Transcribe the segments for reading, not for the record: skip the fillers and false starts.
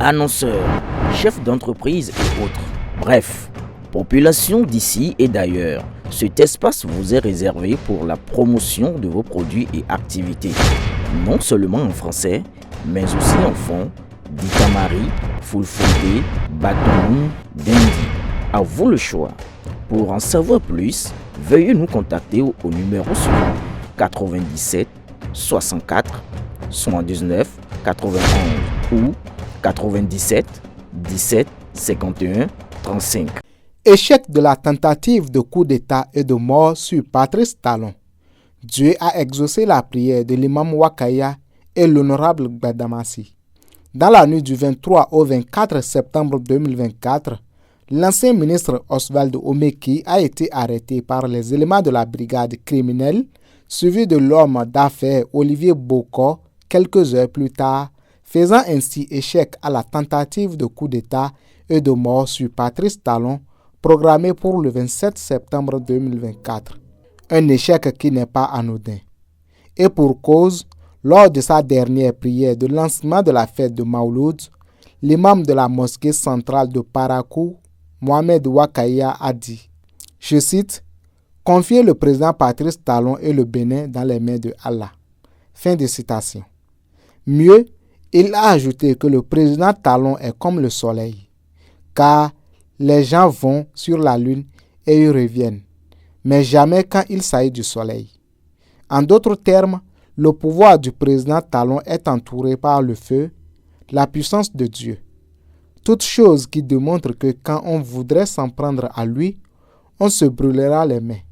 annonceurs, chefs d'entreprise et autres. Bref, population d'ici et d'ailleurs, cet espace vous est réservé pour la promotion de vos produits et activités, non seulement en français, mais aussi en fond, Ditamari, Fulfulde, Batoum, Dendi. À vous le choix. Pour en savoir plus, veuillez nous contacter au numéro suivant 97 64 79 91 ou 97 17 51 35. Échec de la tentative de coup d'État et de mort sur Patrice Talon. Dieu a exaucé la prière de l'imam Wakaya et l'honorable Gbadamassi. Dans la nuit du 23 au 24 septembre 2024, l'ancien ministre Oswald Omeki a été arrêté par les éléments de la brigade criminelle, suivi de l'homme d'affaires Olivier Boko quelques heures plus tard, faisant ainsi échec à la tentative de coup d'État et de mort sur Patrice Talon, programmé pour le 27 septembre 2024. Un échec qui n'est pas anodin. Et pour cause, lors de sa dernière prière de lancement de la fête de Mauloud, l'imam de la mosquée centrale de Parakou, Mohamed Wakaya, a dit, je cite, « Confier le président Patrice Talon et le Bénin dans les mains de Allah. » Fin de citation. Mieux, il a ajouté que le président Talon est comme le soleil, car les gens vont sur la lune et y reviennent, mais jamais quand il s'agit du soleil. En d'autres termes, le pouvoir du président Talon est entouré par le feu, la puissance de Dieu. Toute chose qui démontre que quand on voudrait s'en prendre à lui, on se brûlera les mains.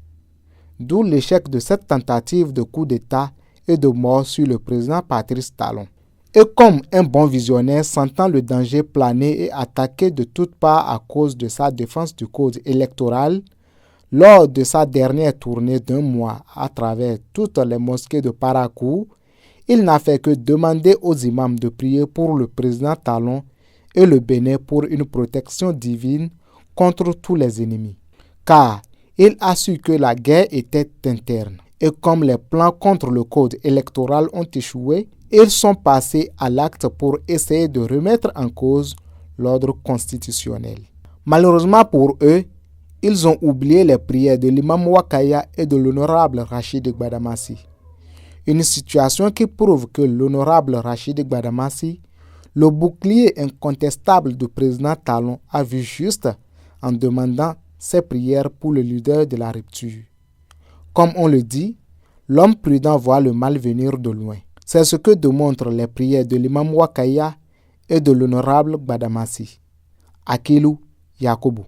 D'où l'échec de cette tentative de coup d'État et de mort sur le président Patrice Talon. Et comme un bon visionnaire sentant le danger planer et attaquer de toutes parts à cause de sa défense du code électoral, lors de sa dernière tournée d'un mois à travers toutes les mosquées de Parakou, il n'a fait que demander aux imams de prier pour le président Talon et le Bénin pour une protection divine contre tous les ennemis. Car il a su que la guerre était interne. Et comme les plans contre le code électoral ont échoué, ils sont passés à l'acte pour essayer de remettre en cause l'ordre constitutionnel. Malheureusement pour eux, ils ont oublié les prières de l'imam Wakaya et de l'honorable Rachid Gbadamassi. Une situation qui prouve que l'honorable Rachid Gbadamassi, le bouclier incontestable du président Talon, a vu juste en demandant ses prières pour le leader de la rupture. Comme on le dit, l'homme prudent voit le mal venir de loin. C'est ce que démontrent les prières de l'imam Wakaya et de l'honorable Gbadamassi. Akilou Yakubu.